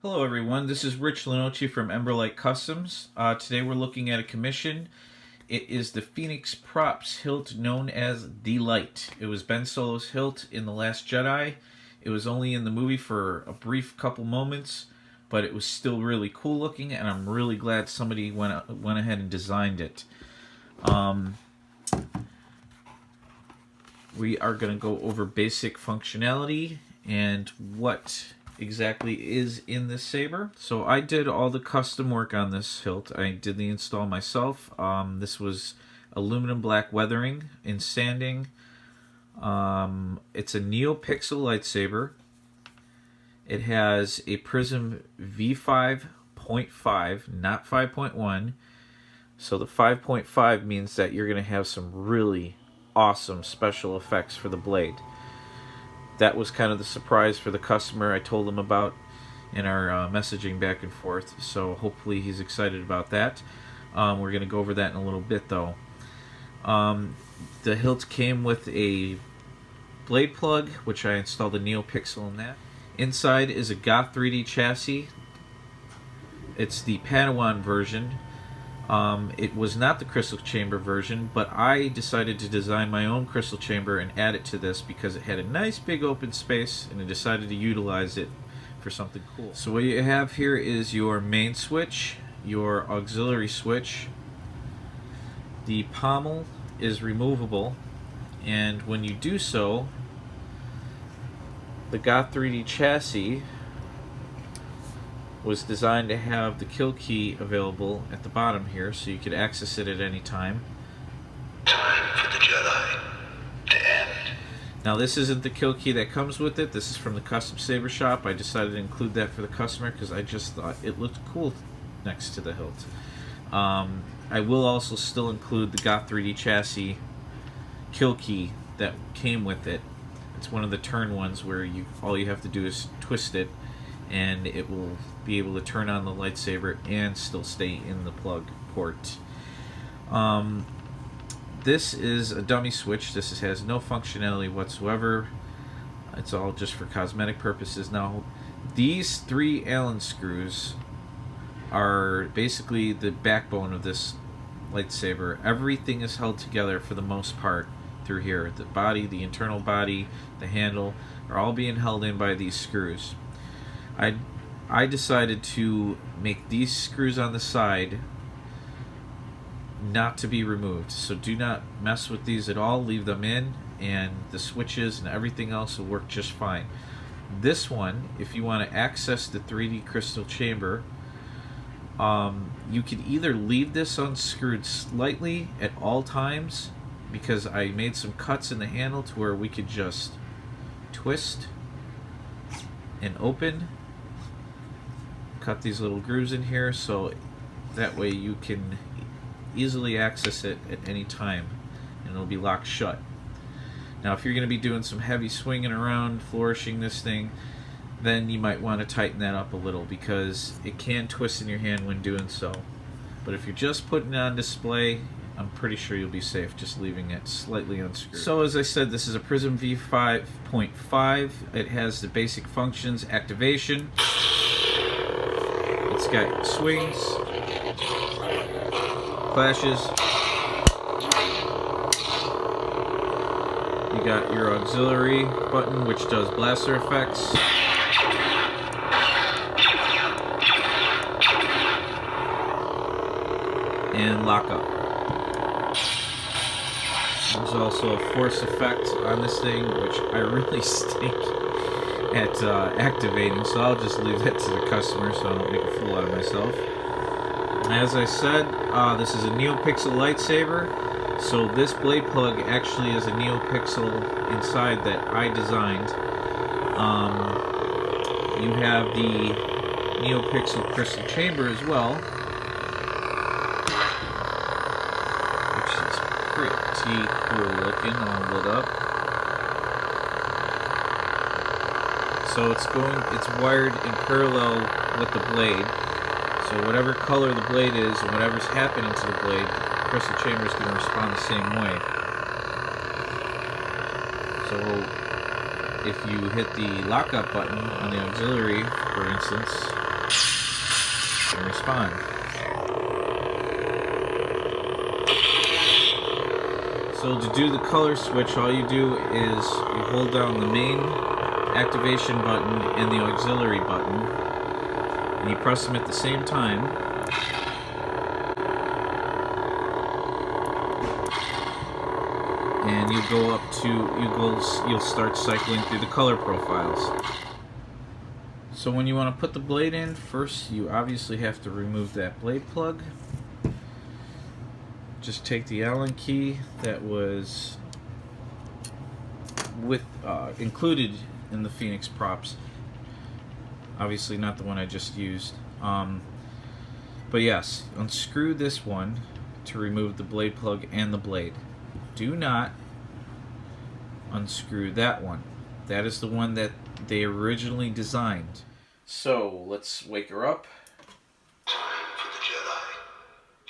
Hello everyone, this is Rich Lenoci from Emberlight Customs. Today we're looking at a commission. It is the Phoenix Props hilt known as the Light. It was Ben Solo's hilt in The Last Jedi. It was only in the movie for a brief couple moments, but it was still really cool looking, and I'm really glad somebody went ahead and designed it. We are going to go over basic functionality and what exactly is in this saber. So I did all the custom work on this hilt. I did the install myself. This was aluminum black weathering and sanding. It's a Neopixel lightsaber. It has a Prizm v5.5, not 5.1. So the 5.5 means that you're going to have some really awesome special effects for the blade. That was kind of the surprise for the customer I told him about in our messaging back and forth, so hopefully he's excited about that. We're going to go over that in a little bit though. The hilt came with a blade plug, which I installed a Neopixel in that. Inside is a Goth 3D chassis. It's the Padawan version. It was not the crystal chamber version, but I decided to design my own crystal chamber and add it to this because it had a nice big open space, and I decided to utilize it for something cool. So what you have here is your main switch, your auxiliary switch. The pommel is removable, and when you do so, the Goth 3D chassis was designed to have the kill key available at the bottom here, so you could access it at any time. Time for the Jedi to end. Now this isn't the kill key that comes with it. This is from the custom saber shop. I decided to include that for the customer because I just thought it looked cool next to the hilt. I will also still include the Goth 3D chassis kill key that came with it. It's one of the turn ones where all you have to do is twist it, and it will be able to turn on the lightsaber and still stay in the plug port. This is a dummy switch. This has no functionality whatsoever. It's all just for cosmetic purposes. Now, these 3 Allen screws are basically the backbone of this lightsaber. Everything is held together for the most part through here. The body, the internal body, the handle are all being held in by these screws. I decided to make these screws on the side not to be removed. So do not mess with these at all. Leave them in, and the switches and everything else will work just fine. This one, if you want to access the 3D crystal chamber, you could either leave this unscrewed slightly at all times, because I made some cuts in the handle to where we could just twist and open. Cut these little grooves in here so that way you can easily access it at any time, and it'll be locked shut. Now if you're going to be doing some heavy swinging around, flourishing this thing, then you might want to tighten that up a little because it can twist in your hand when doing so. But if you're just putting it on display, I'm pretty sure you'll be safe just leaving it slightly unscrewed. So as I said, this is a Prizm v5.5. It has the basic functions: activation. It's got swings, clashes. You got your auxiliary button, which does blaster effects. And lock up. There's also a force effect on this thing, which I really stink at activating, so I'll just leave that to the customer so I don't make a fool out of myself. As I said, this is a Neopixel lightsaber, so this blade plug actually is a Neopixel inside that I designed. You have the Neopixel crystal chamber as well, which is pretty cool looking, all lit up. So it's wired in parallel with the blade. So whatever color the blade is and whatever's happening to the blade, the crystal chamber is going to respond the same way. So if you hit the lockup button on the auxiliary, for instance, and respond. So to do the color switch, all you do is you hold down the main activation button and the auxiliary button, and you press them at the same time. And you go up to, you'll start cycling through the color profiles. So when you want to put the blade in, first you obviously have to remove that blade plug. Just take the Allen key that was included in the Phoenix props. Obviously not the one I just used. But yes, unscrew this one to remove the blade plug and the blade. Do not unscrew that one. That is the one that they originally designed. So let's wake her up. Time for the Jedi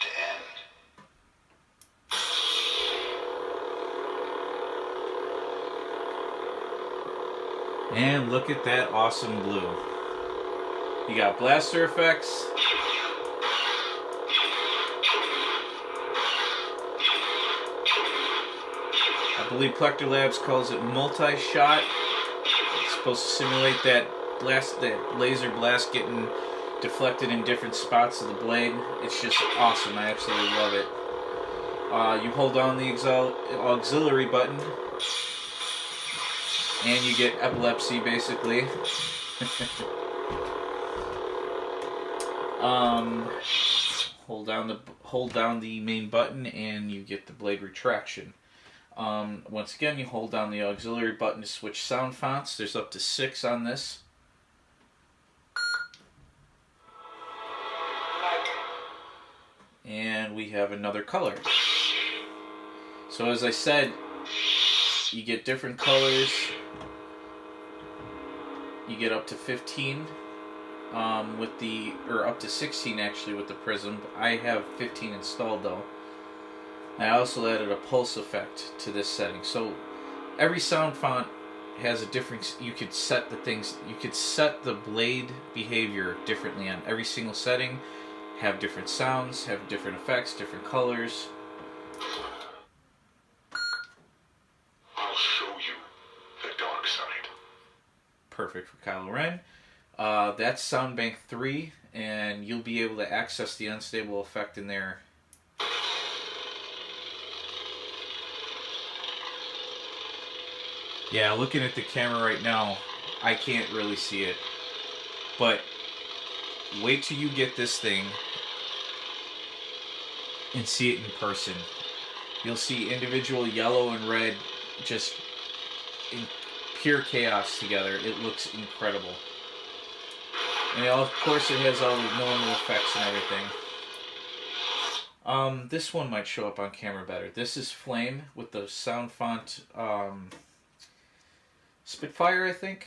to end. And look at that awesome blue. You got blaster effects. I believe Plector Labs calls it multi-shot. It's supposed to simulate that laser blast getting deflected in different spots of the blade. It's just awesome. I absolutely love it. You hold on the auxiliary button, and you get epilepsy basically. Hold down the main button, and you get the blade retraction. Once again, you hold down the auxiliary button to switch sound fonts. There's up to 6 on this. And we have another color. So as I said, you get different colors. You get up to 15 up to 16 actually with the Prizm. I have 15 installed though. I also added a pulse effect to this setting. So every sound font has a different, you could set the blade behavior differently on every single setting, have different sounds, have different effects, different colors. I'll show you the dark side. Perfect for Kylo Ren. That's Sound Bank 3, and you'll be able to access the unstable effect in there. Yeah, looking at the camera right now, I can't really see it. But wait till you get this thing and see it in person. You'll see individual yellow and red just in pure chaos together. It looks incredible. And of course it has all the normal effects and everything. This one might show up on camera better. This is Flame with the sound font Spitfire, I think.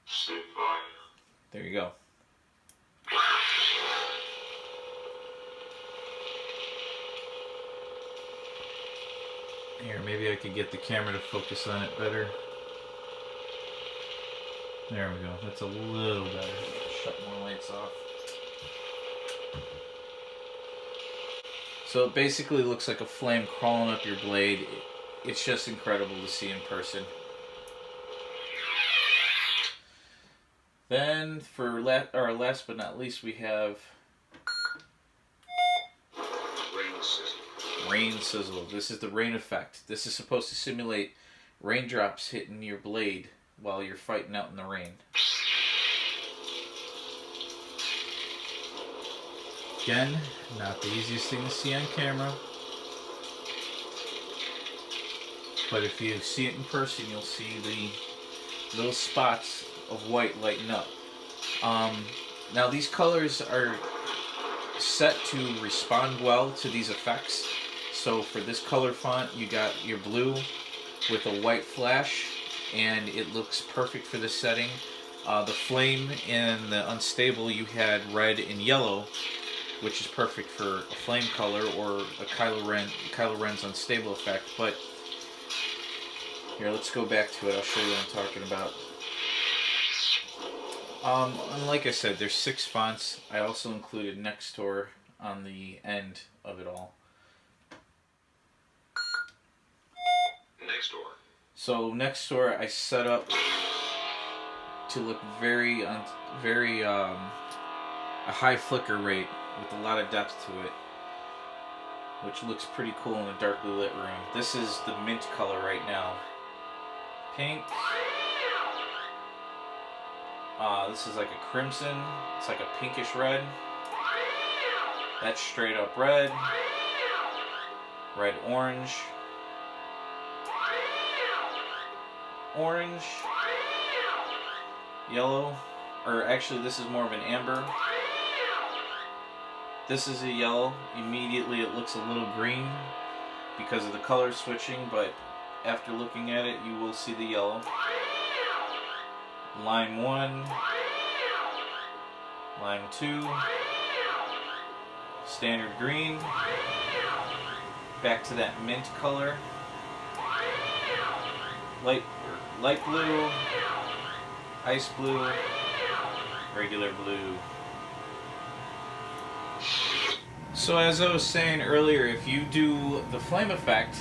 Spitfire. There you go. Here, maybe I could get the camera to focus on it better. There we go. That's a little better. Shut more lights off. So it basically looks like a flame crawling up your blade. It's just incredible to see in person. Then, for last but not least, we have Rain Sizzle. This is the rain effect. This is supposed to simulate raindrops hitting your blade while you're fighting out in the rain. Again, not the easiest thing to see on camera. But if you see it in person, you'll see the little spots of white lighten up. Now these colors are set to respond well to these effects. So for this color font, you got your blue with a white flash, and it looks perfect for this setting. The flame and the unstable, you had red and yellow, which is perfect for a flame color or a Kylo Ren's unstable effect. But here, let's go back to it. I'll show you what I'm talking about. And like I said, there's 6 fonts. I also included Nextdoor on the end of it all. Nextdoor. So Nextdoor I set up to look very a high flicker rate with a lot of depth to it, which looks pretty cool in a darkly lit room. This is the mint color right now. Pink. This is like a crimson. It's like a pinkish red. That's straight up red. Red orange. Orange. Yellow. Or actually this is more of an amber. This is a yellow. Immediately it looks a little green because of the color switching, but after looking at it you will see the yellow. Line 1, line 2, standard green, back to that mint color, light blue, ice blue, regular blue. So as I was saying earlier, if you do the flame effect,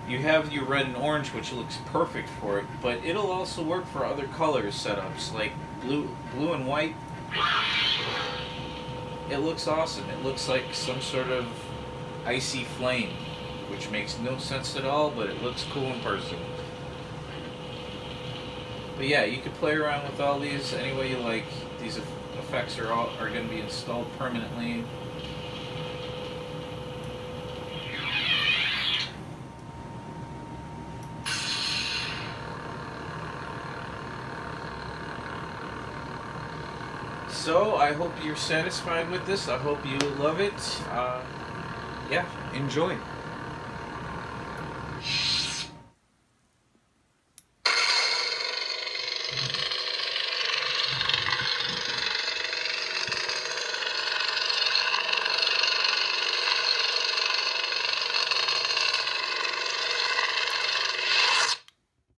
you have your red and orange, which looks perfect for it, but it'll also work for other colors setups, like blue and white. It looks awesome. It looks like some sort of icy flame, which makes no sense at all, but it looks cool in person. But yeah, you can play around with all these any way you like. These effects are going to be installed permanently. So, I hope you're satisfied with this. I hope you love it. Yeah, enjoy.